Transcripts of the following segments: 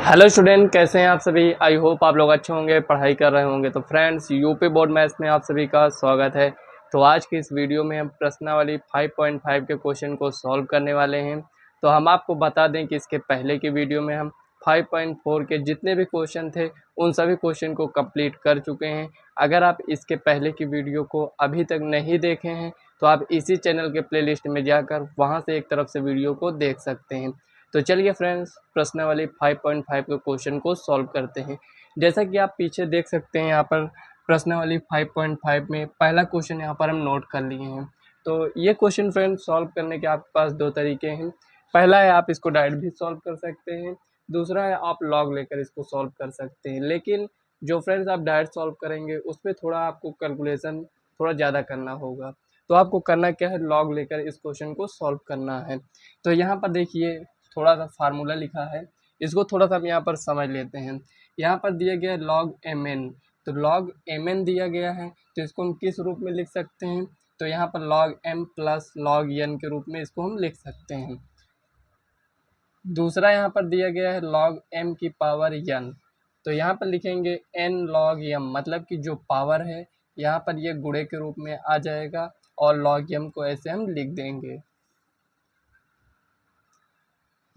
Hello student, कैसे हैं आप सभी। आई होप आप लोग अच्छे होंगे, पढ़ाई कर रहे होंगे। तो फ्रेंड्स, यूपी बोर्ड मैथ्स में आप सभी का स्वागत है। तो आज की इस वीडियो में हम प्रश्नावली 5.5 के क्वेश्चन को सॉल्व करने वाले हैं। तो हम आपको बता दें कि इसके पहले की वीडियो में हम 5.4 के जितने भी क्वेश्चन थे उन सभी क्वेश्चन को कंप्लीट कर चुके हैं। अगर आप इसके पहले की वीडियो को अभी तक नहीं देखे हैं तो आप इसी चैनल के प्लेलिस्ट में जाकर वहाँ से एक तरफ से वीडियो को देख सकते हैं। तो चलिए फ्रेंड्स, प्रश्नावली 5.5 के क्वेश्चन को सॉल्व करते हैं। जैसा कि आप पीछे देख सकते हैं, यहाँ पर प्रश्नावली 5.5 में पहला क्वेश्चन यहाँ पर हम नोट कर लिए हैं। तो ये क्वेश्चन फ्रेंड्स सॉल्व करने के आपके पास दो तरीके हैं। पहला है आप इसको डायरेक्ट भी सॉल्व कर सकते हैं, दूसरा है आप लॉग लेकर इसको सॉल्व कर सकते हैं। लेकिन जो फ्रेंड्स आप डायरेक्ट सॉल्व करेंगे उसमें थोड़ा आपको कैलकुलेशन थोड़ा ज़्यादा करना होगा। तो आपको करना क्या है, लॉग लेकर इस क्वेश्चन को सॉल्व करना है। तो यहाँ पर देखिए, थोड़ा सा फार्मूला लिखा है, इसको थोड़ा सा हम यहाँ पर समझ लेते हैं। यहाँ पर दिया गया है लॉग एम एन। तो लॉग एम एन दिया गया है, तो इसको हम किस रूप में लिख सकते हैं। तो यहाँ पर log M plus log N के रूप में इसको हम लिख सकते हैं। दूसरा यहाँ पर दिया गया है लॉग एम की पावर एन। तो यहाँ पर लिखेंगे एन लॉग एम, मतलब कि जो पावर है यहाँ पर ये गुणे के रूप में आ जाएगा और लॉग एम को ऐसे हम लिख देंगे।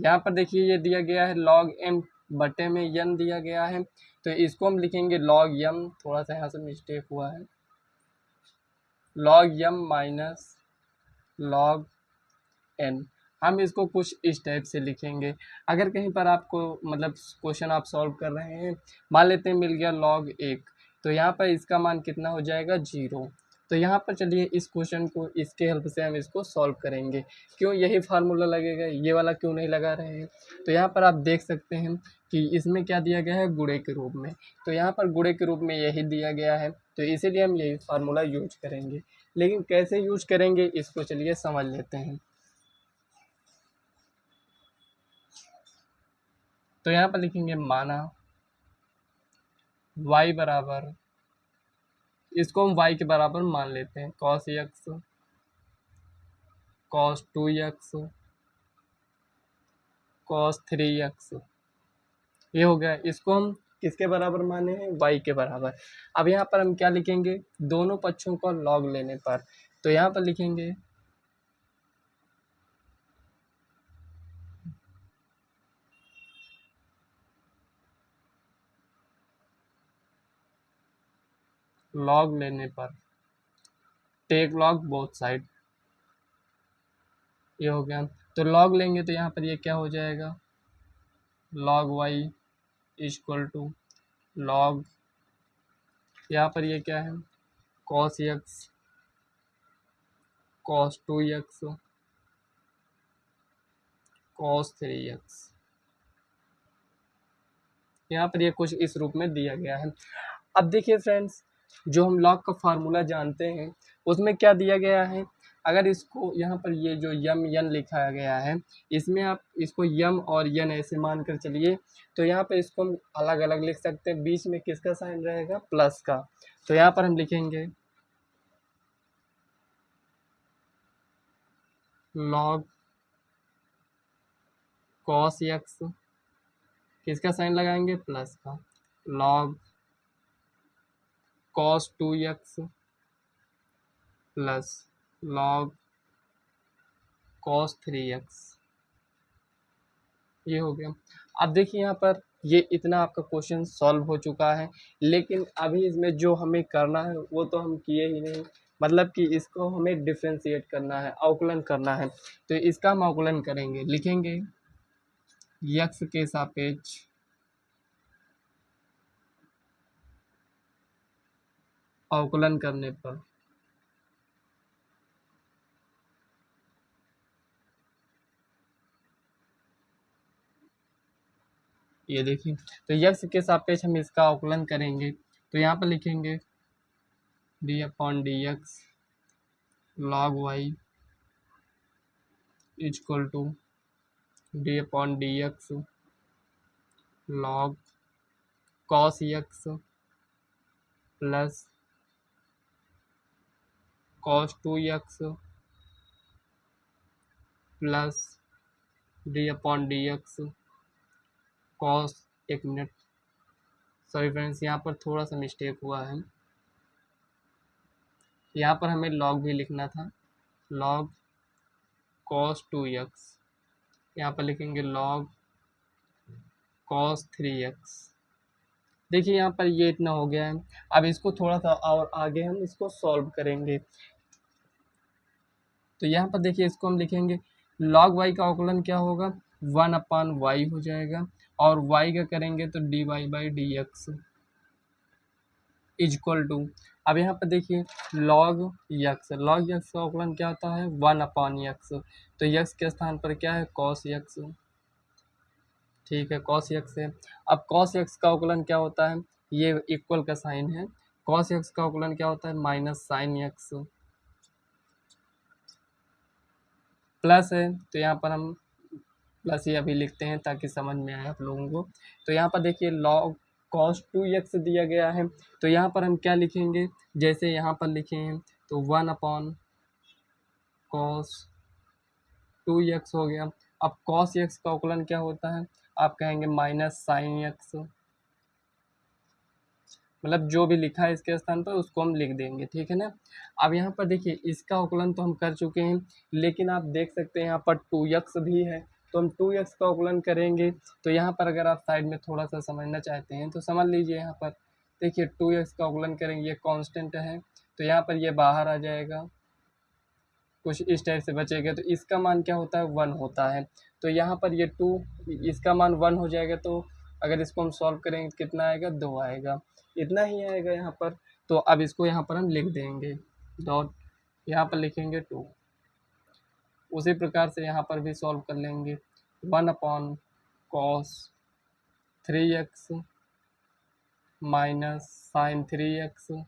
यहाँ पर देखिए ये दिया गया है लॉग एम बटे में एन दिया गया है, तो इसको हम लिखेंगे लॉग एम, थोड़ा सा यहाँ से मिस्टेक हुआ है, log M minus log N. हम इसको कुछ इस टाइप से लिखेंगे। अगर कहीं पर आपको मतलब क्वेश्चन आप सॉल्व कर रहे हैं, मान लेते हैं मिल गया लॉग 1, तो यहाँ पर इसका मान कितना हो जाएगा, 0। तो यहाँ पर चलिए इस क्वेश्चन को इसके हेल्प से हम इसको सॉल्व करेंगे। क्यों यही फार्मूला लगेगा, ये वाला क्यों नहीं लगा रहे हैं। तो यहाँ पर आप देख सकते हैं कि इसमें क्या दिया गया है, गुणे के रूप में। तो यहाँ पर गुणे के रूप में यही दिया गया है, तो इसीलिए हम यही फार्मूला यूज करेंगे। लेकिन कैसे यूज करेंगे इसको चलिए समझ लेते हैं। तो यहाँ पर लिखेंगे माना y बराबर, इसको हम y के बराबर मान लेते हैं, cos x cos 2x cos 3x, ये हो गया। इसको हम किसके बराबर माने हैं, y के बराबर। अब यहाँ पर हम क्या लिखेंगे, दोनों पक्षों का लॉग लेने पर। तो यहाँ पर लिखेंगे लॉग लेने पर, टेक लॉग बोथ साइड, ये हो गया। तो लॉग लेंगे तो यहाँ पर ये क्या हो जाएगा, log y equal to log, यहाँ पर ये क्या है, cos x cos 2x cos 3x। यहाँ पर ये कुछ इस रूप में दिया गया है। अब देखिए फ्रेंड्स, जो हम लॉग का फार्मूला जानते हैं उसमें क्या दिया गया है। अगर इसको यहाँ पर ये जो यम यन लिखा गया है, इसमें आप इसको यम और यन ऐसे मान कर चलिए, तो यहाँ पर इसको हम अलग अलग लिख सकते हैं। बीच में किसका साइन रहेगा, प्लस का। तो यहाँ पर हम लिखेंगे लॉग कॉस एक्स, किसका साइन लगाएंगे, प्लस का, log cos 2x plus log cos 3x, ये हो गया। अब देखिए यहाँ पर ये इतना आपका क्वेश्चन सॉल्व हो चुका है। लेकिन अभी इसमें जो हमें करना है वो तो हम किए ही नहीं, मतलब कि इसको हमें डिफ्रेंशिएट करना है, अवकलन करना है। तो इसका हम अवकलन करेंगे, लिखेंगे यक्स के सापेक्ष अवकलन करने पर, ये देखिए, तो यक्स के सापेक्ष हम इसका अवकलन करेंगे। तो यहाँ पर लिखेंगे D upon D X log Y equal to D upon D X log cos X plus cos 2x plus D upon D X cos एक मिनट, सॉरी फ्रेंड्स, यहाँ पर थोड़ा सा मिस्टेक हुआ है। यहाँ पर हमें लॉग भी लिखना था, लॉग cos 2x, यहाँ पर लिखेंगे log cos 3x। देखिए यहाँ पर ये इतना हो गया है। अब इसको थोड़ा सा और आगे हम इसको सॉल्व करेंगे। तो यहाँ पर देखिए इसको हम लिखेंगे log y का अवकलन क्या होगा, 1/y हो जाएगा, और y का करेंगे तो dy/dx इजक्वल टू, अब यहाँ पर देखिए log x का अवकलन क्या होता है, 1/x, तो x के स्थान पर क्या है, cos x, ठीक है, cos x है। अब cos x का अवकलन क्या होता है, ये इक्वल का साइन है, cos x का अवकलन क्या होता है, माइनस साइन x, प्लस है, तो यहाँ पर हम प्लस ही अभी लिखते हैं ताकि समझ में आए आप लोगों को। तो यहाँ पर देखिए log cos 2x दिया गया है, तो यहाँ पर हम क्या लिखेंगे, जैसे यहाँ पर लिखे हैं तो 1/cos 2x हो गया। अब cos x का अवकलन क्या होता है, आप कहेंगे माइनस साइन x, मतलब जो भी लिखा है इसके स्थान पर उसको हम लिख देंगे, ठीक है ना। अब यहाँ पर देखिए इसका अवकलन तो हम कर चुके हैं, लेकिन आप देख सकते हैं यहाँ पर 2x भी है, तो हम 2x का अवकलन करेंगे। तो यहाँ पर अगर आप साइड में थोड़ा सा समझना चाहते हैं तो समझ लीजिए, यहाँ पर देखिए 2x का अवकलन करेंगे, ये कांस्टेंट है, तो यहाँ पर ये बाहर आ जाएगा, कुछ इस टाइप से बचेगा, तो इसका मान क्या होता है, 1 होता है। तो यहाँ पर ये 2, इसका मान 1 हो जाएगा, तो अगर इसको हम सॉल्व करेंगे कितना आएगा, 2 आएगा, इतना ही आएगा यहाँ पर। तो अब इसको यहाँ पर हम लिख देंगे, डॉट यहाँ पर लिखेंगे 2। उसी प्रकार से यहाँ पर भी सॉल्व कर लेंगे, 1/cos 3x minus sign 3x,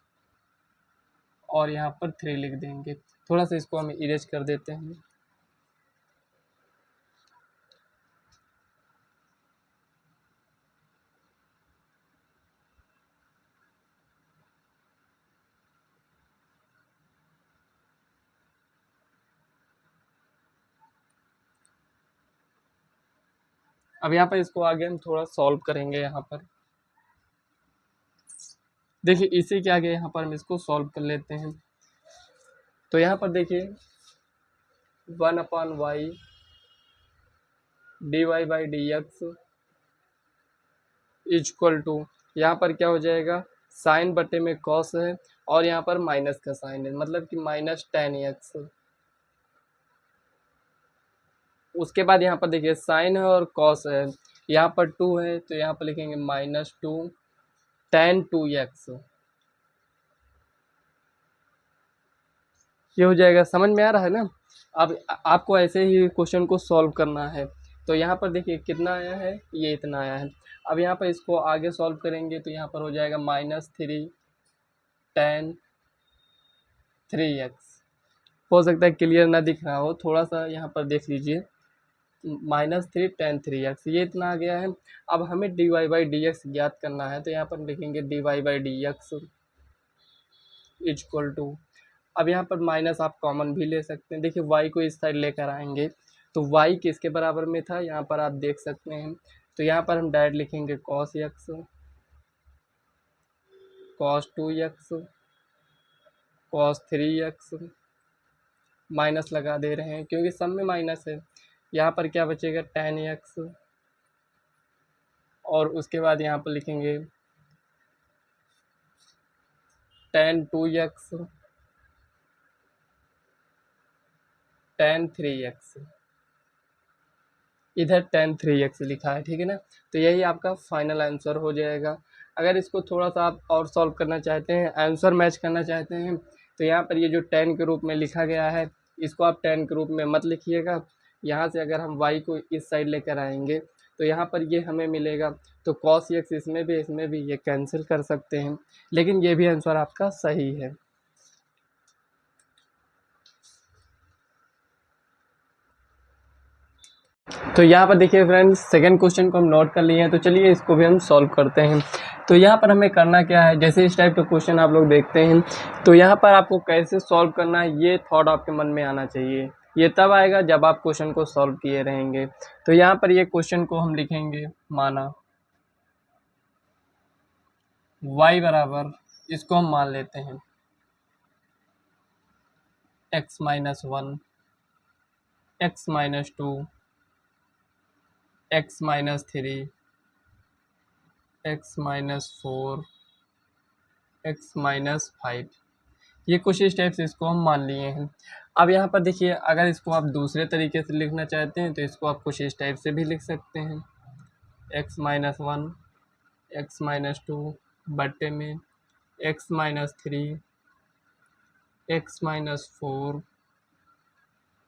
और यहाँ पर 3 लिख देंगे। थोड़ा सा इसको हम इरेज कर देते हैं। अब यहाँ पर इसको आगे हम थोड़ा सॉल्व करेंगे। यहाँ पर देखिए इसी के आगे यहाँ पर हम इसको सॉल्व कर लेते हैं। तो यहाँ पर देखिए 1/y dy/dx इक्वल टू, यहाँ पर क्या हो जाएगा, साइन बटे में कॉस है, और यहाँ पर माइनस का साइन है, मतलब कि माइनस tan x। उसके बाद यहाँ पर देखिए साइन है और कॉस है, यहाँ पर 2 है, तो यहाँ पर लिखेंगे -2 tan 2x, ये हो जाएगा। समझ में आ रहा है ना। अब आपको ऐसे ही क्वेश्चन को सॉल्व करना है। तो यहाँ पर देखिए कितना आया है, ये इतना आया है। अब यहाँ पर इसको आगे सॉल्व करेंगे तो यहाँ पर हो जाएगा -3 tan 3x। हो सकता है क्लियर ना दिख रहा हो, थोड़ा सा यहाँ पर देख लीजिए, -3 tan 3x, ये इतना आ गया है। अब हमें dy/dx ज्ञात करना है, तो यहाँ पर लिखेंगे dy/dx इक्वल टू, अब यहाँ पर माइनस आप कॉमन भी ले सकते हैं। देखिए y को इस साइड लेकर आएंगे तो y किसके बराबर में था, यहाँ पर आप देख सकते हैं। तो यहाँ पर हम डायरेक्ट लिखेंगे cos x cos 2x cos 3x, minus लगा दे रहे हैं क्योंकि सब में माइनस है। यहाँ पर क्या बचेगा, tan x, और उसके बाद यहाँ पर लिखेंगे tan 2x tan 3x, इधर tan 3x लिखा है, ठीक है ना। तो यही आपका फाइनल आंसर हो जाएगा। अगर इसको थोड़ा सा आप और सॉल्व करना चाहते हैं, आंसर मैच करना चाहते हैं, तो यहाँ पर ये जो tan के रूप में लिखा गया है, इसको आप tan के रूप में मत लिखिएगा। यहाँ से अगर हम y को इस साइड लेकर आएंगे तो यहाँ पर ये हमें मिलेगा, तो cos x इसमें भी ये कैंसिल कर सकते हैं, लेकिन ये भी आंसर आपका सही है। तो यहाँ पर देखिए फ्रेंड्स, सेकंड क्वेश्चन को हम नोट कर लिए हैं, तो चलिए इसको भी हम सॉल्व करते हैं। तो यहाँ पर हमें करना क्या है, जैसे इस टाइप का क्वेश्चन आप लोग देखते हैं, तो यहाँ पर आपको कैसे सॉल्व करना है ये थॉट आपके मन में आना चाहिए। ये तब आएगा जब आप क्वेश्चन को सॉल्व किए रहेंगे। तो यहाँ पर ये क्वेश्चन को हम लिखेंगे, माना y बराबर इसको हम मान लेते हैं x minus one, x minus two, x minus three, x minus four, x minus five. ये कुछ इस टाइप से इसको हम मान लिए हैं। अब यहाँ पर देखिए, अगर इसको आप दूसरे तरीके से लिखना चाहते हैं तो इसको आप कुछ इस टाइप से भी लिख सकते हैं, x minus one, x minus two बट्टे में x minus three, x minus four,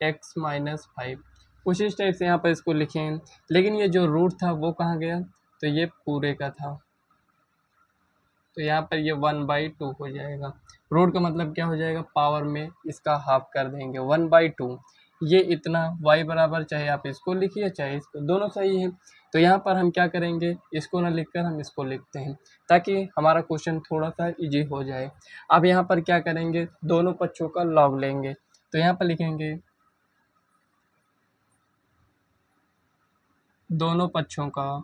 x minus five. कुछ इस टाइप से यहाँ पर इसको लिखे हैं, लेकिन ये जो रूट था वो कहाँ गया, तो ये पूरे का था, तो यहाँ पर ये 1/2 हो जाएगा। रूट का मतलब क्या हो जाएगा, पावर में इसका हाफ कर देंगे, 1/2। ये इतना y बराबर, चाहे आप इसको लिखिए चाहे इसको, दोनों सही है। तो यहाँ पर हम क्या करेंगे, इसको ना लिखकर हम इसको लिखते हैं ताकि हमारा क्वेश्चन थोड़ा सा इजी हो जाए। अब यहाँ पर क्या करेंगे, दोनों पक्षों का लॉग लेंगे, तो यहाँ पर लिखेंगे दोनों पक्षों का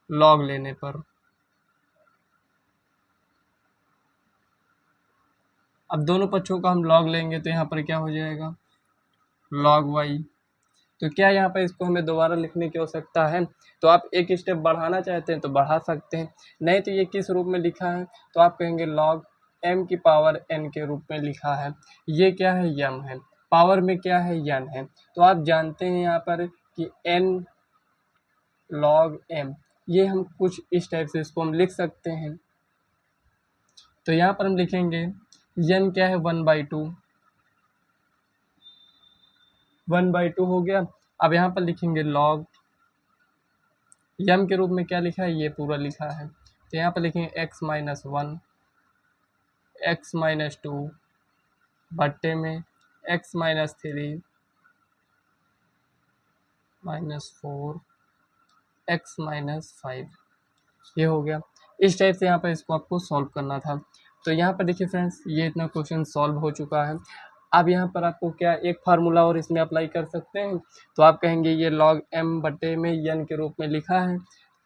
लॉग लेने पर, अब दोनों पक्षों का हम लॉग लेंगे तो यहाँ पर क्या हो जाएगा, log y। तो क्या यहाँ पर इसको हमें दोबारा लिखने की आवश्यकता है, तो आप एक स्टेप बढ़ाना चाहते हैं तो बढ़ा सकते हैं, नहीं तो ये किस रूप में लिखा है, तो आप कहेंगे log m की पावर n के रूप में लिखा है। ये क्या है, m है, पावर में क्या है, n है। तो आप जानते हैं यहाँ पर कि n log m, ये हम कुछ इस टाइप से इसको हम लिख सकते हैं। तो यहाँ पर हम लिखेंगे n क्या है, 1/2, 1/2 हो गया। अब यहाँ पर लिखेंगे log m के रूप में क्या लिखा है, ये पूरा लिखा है, तो यहाँ पर लिखेंगे x minus one, x minus two बट्टे में x minus three minus four, x minus five. ये हो गया। इस टाइप से यहाँ पर इसको आपको सॉल्व करना था। तो यहाँ पर देखिए फ्रेंड्स, ये इतना क्वेश्चन सॉल्व हो चुका है। अब यहाँ पर आपको क्या एक फार्मूला और इसमें अप्लाई कर सकते हैं, तो आप कहेंगे ये log m बटे में n के रूप में लिखा है।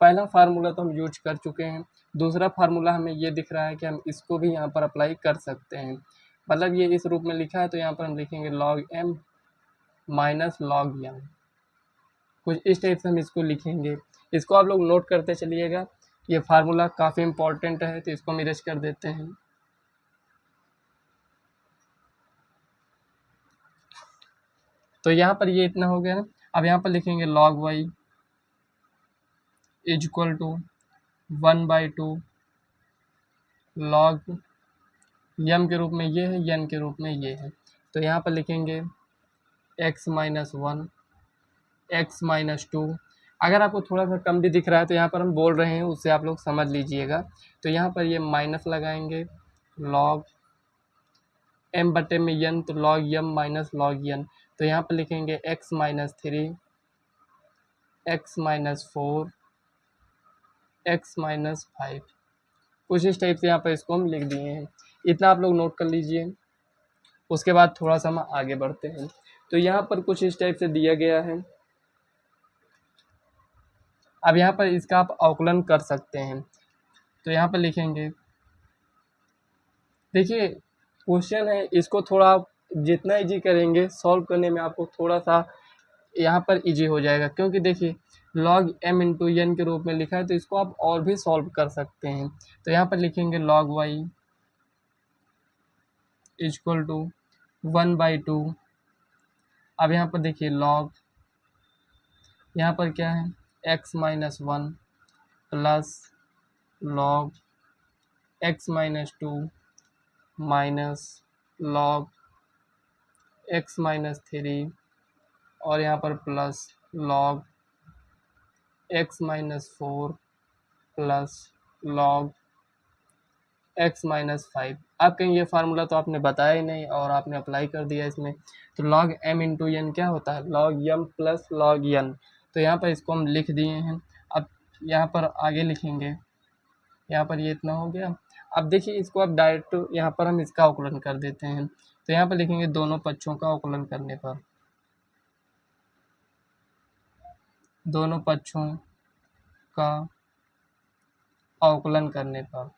पहला फार्मूला तो हम यूज कर चुके हैं, दूसरा फार्मूला हमें ये दिख रहा है कि हम इसको भी यहाँ पर अप्लाई कर सकते हैं। मतलब ये इस रूप में लिखा है, तो यहाँ पर हम लिखेंगे log m minus log n, कुछ इस टाइप से हम इसको लिखेंगे। इसको आप लोग नोट करते चलिएगा, ये फार्मूला काफ़ी इंपॉर्टेंट है, तो इसको हम इरेज कर देते हैं। तो यहाँ पर ये इतना हो गया ना। अब यहाँ पर लिखेंगे log y is equal to 1/2 log m के रूप में ये है, n के रूप में ये है। तो यहाँ पर लिखेंगे x minus one, x minus two. अगर आपको थोड़ा सा कम भी दिख रहा है तो यहाँ पर हम बोल रहे हैं, उससे आप लोग समझ लीजिएगा। तो यहाँ पर ये माइनस लगाएंगे, log m बटे में n, तो log m minus log n। तो यहाँ पर लिखेंगे x minus three, x minus four, x minus five. कुछ इस टाइप से यहाँ पर इसको हम लिख दिए हैं। इतना आप लोग नोट कर लीजिए। उसके बाद थोड़ा सा हम आगे बढ़ते हैं। तो यहाँ पर कुछ इस टाइप से दिया गया है। अब यहाँ पर इसका आप अवकलन कर सकते हैं। तो यहाँ पर लिखेंगे, देखिए क्वेश्चन है, इसको थोड़ा आप जितना इजी करेंगे सॉल्व करने में आपको थोड़ा सा यहाँ पर इजी हो जाएगा, क्योंकि देखिए log m इंटू n के रूप में लिखा है, तो इसको आप और भी सॉल्व कर सकते हैं। तो यहाँ पर लिखेंगे log y इक्वल टू 1/2। अब यहाँ पर देखिए log, यहाँ पर क्या है, x minus one plus log x minus two minus log x minus three, और यहाँ पर plus log x minus four plus log x minus five. आप कहेंगे ये फार्मूला तो आपने बताया ही नहीं और आपने अप्लाई कर दिया इसमें। तो log m इंटू n क्या होता है, log m plus log n। तो यहाँ पर इसको हम लिख दिए हैं। अब यहाँ पर आगे लिखेंगे, यहाँ पर ये इतना हो गया। अब देखिए इसको आप डायरेक्ट यहाँ पर हम इसका अवकलन कर देते हैं। तो यहाँ पर लिखेंगे दोनों पक्षों का अवकलन करने पर, दोनों पक्षों का अवकलन करने पर।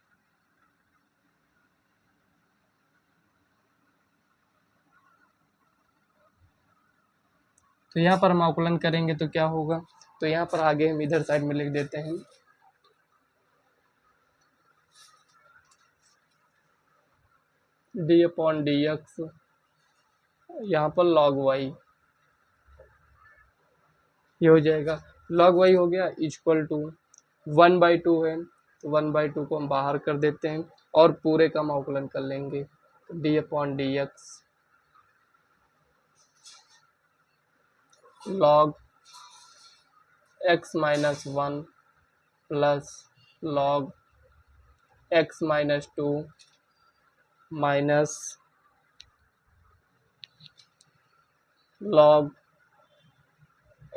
तो यहाँ पर हम अवकलन करेंगे तो क्या होगा, तो यहाँ पर आगे हम इधर साइड में लिख देते हैं डी अपॉन डी एक्स, यहाँ पर log y, ये हो जाएगा log y हो गया इक्वल टू 1/2 है, तो 1/2 को हम बाहर कर देते हैं और पूरे का हम अवकलन कर लेंगे, D upon D x log x minus 1 plus log x minus 2 minus log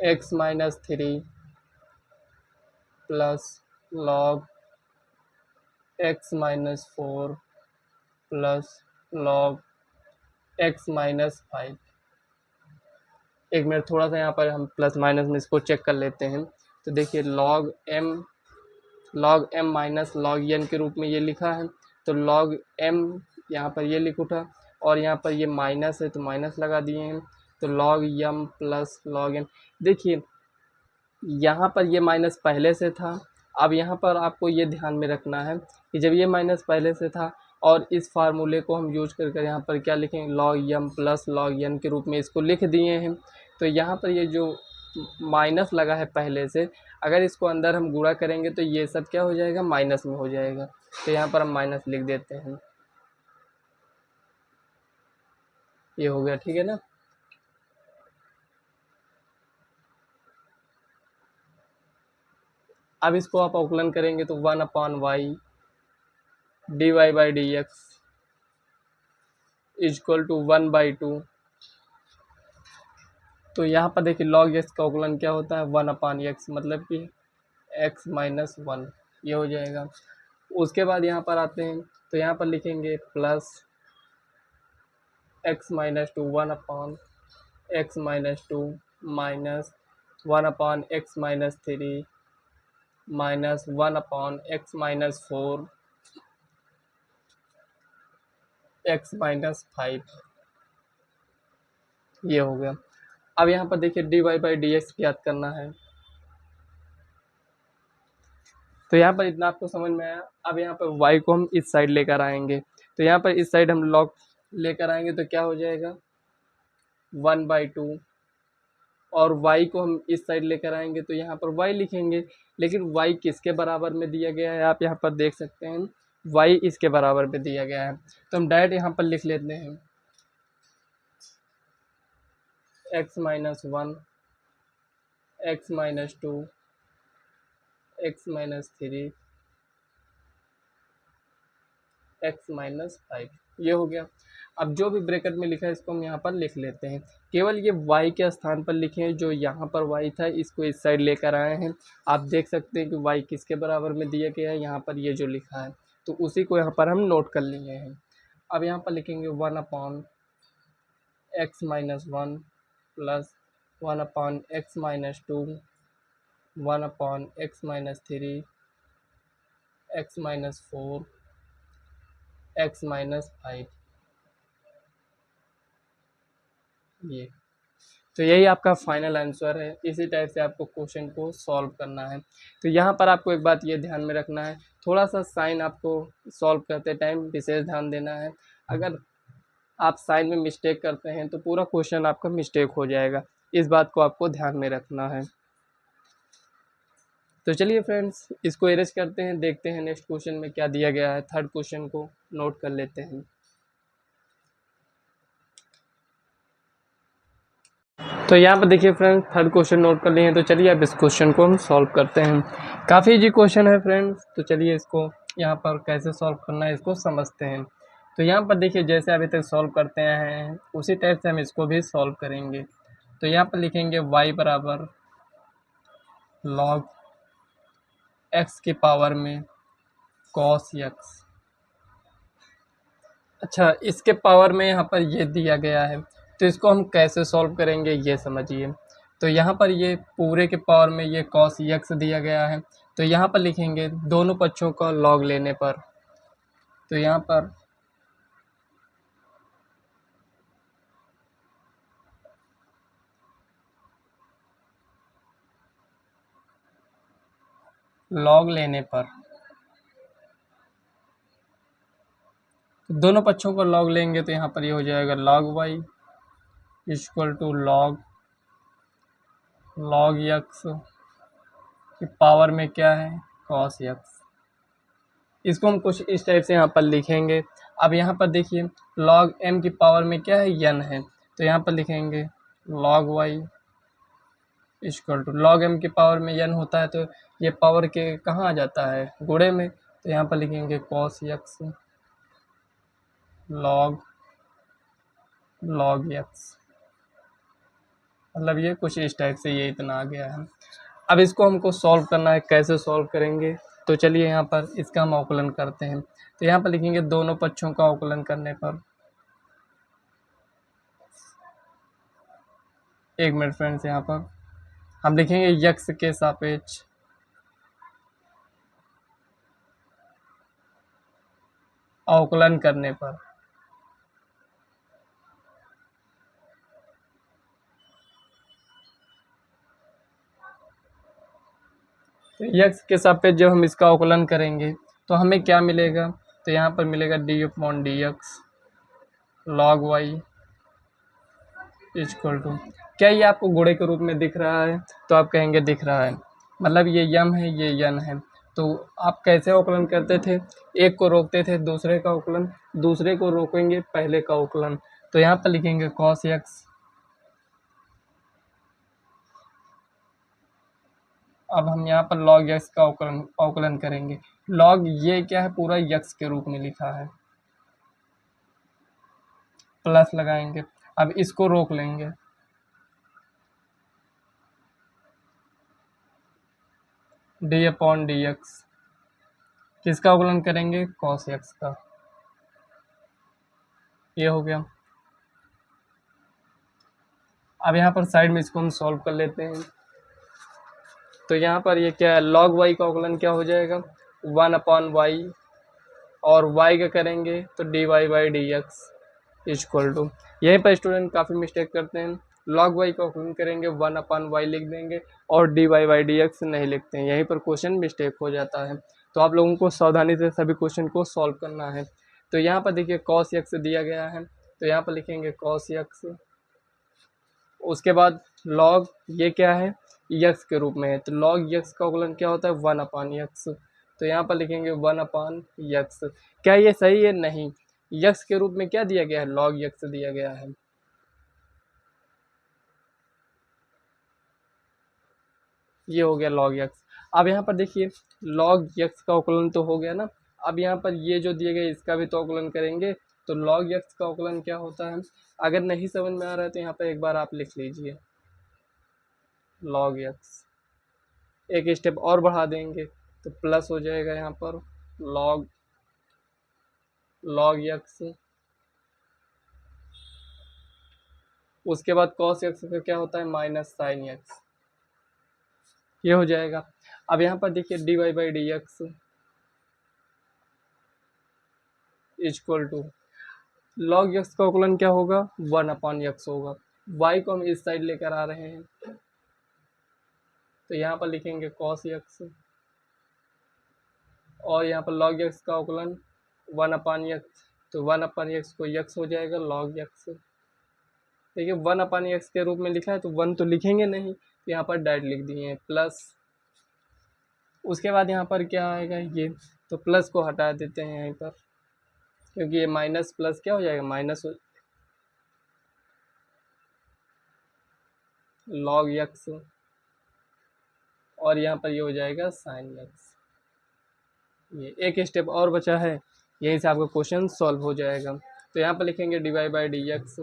x minus 3 plus log x minus 4 plus log x minus 5। एक मिनट थोड़ा सा यहाँ पर हम प्लस माइनस में इसको चेक कर लेते हैं। तो देखिए log m minus log n के रूप में ये लिखा है, तो log m यहाँ पर ये लिख उठा और यहाँ पर ये माइनस है तो माइनस लगा दिए हैं, तो log m plus log n। देखिए यहाँ पर ये माइनस पहले से था, अब यहाँ पर आपको ये ध्यान में रखना है कि जब ये माइनस पहले से था और इस फार्मूले को हम यूज कर यहाँ पर क्या लिखेंगे log m plus log n के रूप में इसको लिख दिए हैं। तो यहाँ पर ये जो माइनस लगा है पहले से, अगर इसको अंदर हम गुणा करेंगे तो ये सब क्या हो जाएगा, माइनस में हो जाएगा, तो यहाँ पर हम माइनस लिख देते हैं, ये हो गया, ठीक है ना। अब इसको आप अवकलन करेंगे तो 1/y dy by D X equal to 1/2। तो यहाँ पर देखिए log x का अवकलन क्या होता है, 1/x, मतलब कि x माइनस 1, ये हो जाएगा। उसके बाद यहाँ पर आते हैं तो यहाँ पर लिखेंगे plus x minus 2 1/x minus 2 minus 1/x minus 3 minus 1/x minus 4 x minus 5, ये हो गया। अब यहाँ पर देखिए dy बाई डी एक्स याद करना है, तो यहाँ पर इतना आपको समझ में आया। अब यहाँ पर y को हम इस साइड लेकर आएंगे, तो यहाँ पर इस साइड हम log लेकर आएंगे तो क्या हो जाएगा 1/2, और y को हम इस साइड लेकर आएंगे तो यहाँ पर y लिखेंगे, लेकिन y किसके बराबर में दिया गया है आप यहाँ पर देख सकते हैं, y इसके बराबर में दिया गया है, तो हम डायरेक्ट यहाँ पर लिख लेते हैं x minus 1 x minus 2 x minus 3 x minus 5, ये हो गया। अब जो भी ब्रैकेट में लिखा है इसको हम यहाँ पर लिख लेते हैं, केवल ये y के स्थान पर लिखे, जो यहाँ पर y था इसको इस साइड लेकर आए हैं। आप देख सकते हैं कि y किसके बराबर में दिया गया है, यहाँ पर ये जो लिखा है, तो उसी को यहाँ पर हम नोट कर लिए हैं। अब यहाँ पर लिखेंगे 1/x minus 1 plus 1/x minus 2 1/x minus 3 x minus 4 x minus 5, ये। तो यही आपका फाइनल आंसर है। इसी टाइप से आपको क्वेश्चन को सॉल्व करना है। तो यहाँ पर आपको एक बात ये ध्यान में रखना है, थोड़ा सा साइन आपको सॉल्व करते टाइम विशेष ध्यान देना है। अगर आप साइन में मिस्टेक करते हैं तो पूरा क्वेश्चन आपका मिस्टेक हो जाएगा, इस बात को आपको ध्यान में रखना है। तो चलिए फ्रेंड्स, इसको इरेज करते हैं, देखते हैं नेक्स्ट क्वेश्चन में क्या दिया गया है। थर्ड क्वेश्चन को नोट कर लेते हैं। तो यहाँ पर देखिए फ्रेंड्स, थर्ड क्वेश्चन नोट कर लिए हैं, तो चलिए अब इस क्वेश्चन को हम सॉल्व करते हैं। काफ़ी इजी क्वेश्चन है फ्रेंड्स, तो चलिए इसको यहाँ पर कैसे सॉल्व करना है इसको समझते हैं। तो यहाँ पर देखिए जैसे अभी तक सॉल्व करते हैं उसी टाइप से हम इसको भी सॉल्व करेंगे। तो यहाँ पर लिखेंगे y बराबर log x की पावर में cos x। अच्छा, इसके पावर में यहाँ पर ये दिया गया है, तो इसको हम कैसे सॉल्व करेंगे ये समझिए। तो यहाँ पर ये पूरे के पावर में ये cos x दिया गया है, तो यहाँ पर लिखेंगे दोनों पक्षों का लॉग लेने पर, तो यहाँ पर लॉग लेने पर, तो दोनों पक्षों का लॉग लेंगे तो यहाँ पर ये हो जाएगा log y equal to log x की पावर में क्या है cos x। इसको हम कुछ इस टाइप से यहाँ पर लिखेंगे। अब यहाँ पर देखिए log m की पावर में क्या है n है, तो यहाँ पर लिखेंगे log y equal to log m की पावर में n होता है तो ये पावर के कहाँ आ जाता है गुणे में, तो यहाँ पर लिखेंगे cos x log x। मतलब ये कुछ इस टाइप से ये इतना आ गया है। अब इसको हमको सॉल्व करना है, कैसे सॉल्व करेंगे, तो चलिए यहाँ पर इसका हम अवकलन करते हैं। तो यहाँ पर लिखेंगे दोनों पक्षों का अवकलन करने पर, एक मिनट फ्रेंड्स, यहाँ पर हम लिखेंगे x के सापेक्ष अवकलन करने पर, तो x के सापेक्ष जब हम इसका अवकलन करेंगे तो हमें क्या मिलेगा, तो यहाँ पर मिलेगा d/dx log y equal to, क्या ये आपको गुणे के रूप में दिख रहा है, तो आप कहेंगे दिख रहा है, मतलब ये यम है ये यन है। तो आप कैसे अवकलन करते थे, एक को रोकते थे दूसरे का अवकलन, दूसरे को रोकेंगे पहले का अवकलन। तो यहाँ पर लिखेंगे cos x, अब हम यहाँ पर log x का अवकलन करेंगे। log ये क्या है पूरा x के रूप में लिखा है, प्लस लगाएंगे, अब इसको रोक लेंगे, d/dx किसका अवकलन करेंगे cos x का, ये हो गया। अब यहाँ पर साइड में इसको हम सॉल्व कर लेते हैं। तो यहाँ पर ये क्या है log y का अवकलन क्या हो जाएगा 1/y, और y का करेंगे तो dy/dx इक्वल टू, यहीं पर स्टूडेंट काफ़ी मिस्टेक करते हैं, log y का अवकलन करेंगे 1/y लिख देंगे और dy/dx नहीं लिखते हैं, यहीं पर क्वेश्चन मिस्टेक हो जाता है। तो आप लोगों को सावधानी से सभी क्वेश्चन को सॉल्व करना है। तो यहाँ पर देखिए cos x दिया गया है, तो यहाँ पर लिखेंगे cos x, उसके बाद log ये क्या है x के रूप में है, तो log x का अवकलन क्या होता है 1/x, तो यहाँ पर लिखेंगे 1/x। क्या ये सही है, नहीं, x के रूप में क्या दिया गया है log x दिया गया है, ये हो गया log x। अब यहाँ पर देखिए log x का अवकलन तो हो गया ना, अब यहाँ पर ये जो दिए गए इसका भी तो अवकलन करेंगे, तो log x का अवकलन क्या होता है, अगर नहीं समझ में आ रहा है तो यहाँ पर एक बार आप लिख लीजिए log x, एक स्टेप और बढ़ा देंगे तो प्लस हो जाएगा यहाँ पर log x, उसके बाद cos x का क्या होता है माइनस साइन x, ये हो जाएगा। अब यहाँ पर देखिए dy/dx equal to log x का अवकलन क्या होगा 1/x होगा, y को हम इस साइड लेकर आ रहे हैं, तो यहाँ पर लिखेंगे cos x, और यहाँ पर log x का अवकलन 1/x, तो 1/x को x हो जाएगा log x। देखिए 1/x के रूप में लिखा है तो 1 तो लिखेंगे नहीं, तो यहाँ पर डायरेक्ट लिख दिए हैं प्लस, उसके बाद यहाँ पर क्या आएगा ये, तो प्लस को हटा देते हैं यहीं पर, क्योंकि ये माइनस प्लस क्या हो जाएगा माइनस log x, और यहाँ पर ये हो जाएगा साइन x। ये एक स्टेप और बचा है, यहीं से आपका क्वेश्चन सॉल्व हो जाएगा। तो यहाँ पर लिखेंगे dy/dx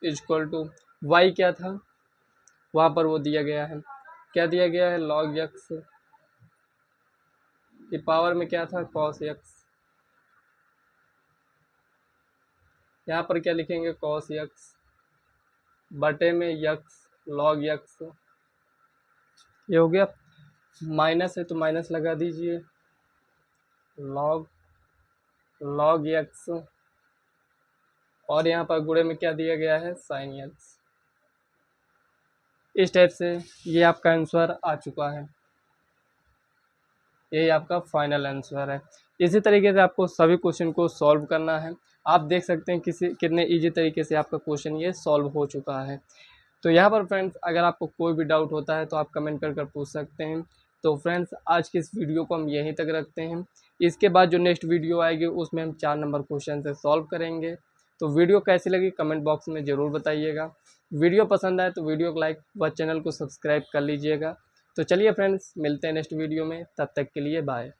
इक्वल टू y क्या था वहाँ पर वो दिया गया है, क्या दिया गया है log x की पावर में क्या था cos x, यहाँ पर क्या लिखेंगे cos x बटे में x log x, ये हो गया। माइनस है तो माइनस लगा दीजिए, लॉग एक्स, और यहाँ पर गुणे में क्या दिया गया है, साइन एक्स। इस टाइप से ये आपका आंसर आ चुका है, यही आपका फाइनल आंसर है। इसी तरीके से आपको सभी क्वेश्चन को सॉल्व करना है। आप देख सकते हैं कितने इजी तरीके से आपका क्वेश्चन ये सॉल्व हो चुका है। तो यहाँ पर फ्रेंड्स अगर आपको कोई भी डाउट होता है तो आप कमेंट कर पूछ सकते हैं। तो फ्रेंड्स आज की इस वीडियो को हम यहीं तक रखते हैं। इसके बाद जो नेक्स्ट वीडियो आएगी उसमें हम 4 नंबर क्वेश्चन से सॉल्व करेंगे। तो वीडियो कैसी लगी कमेंट बॉक्स में ज़रूर बताइएगा। वीडियो पसंद आए तो वीडियो को लाइक व चैनल को सब्सक्राइब कर लीजिएगा। तो चलिए फ्रेंड्स मिलते हैं नेक्स्ट वीडियो में, तब तक के लिए बाय।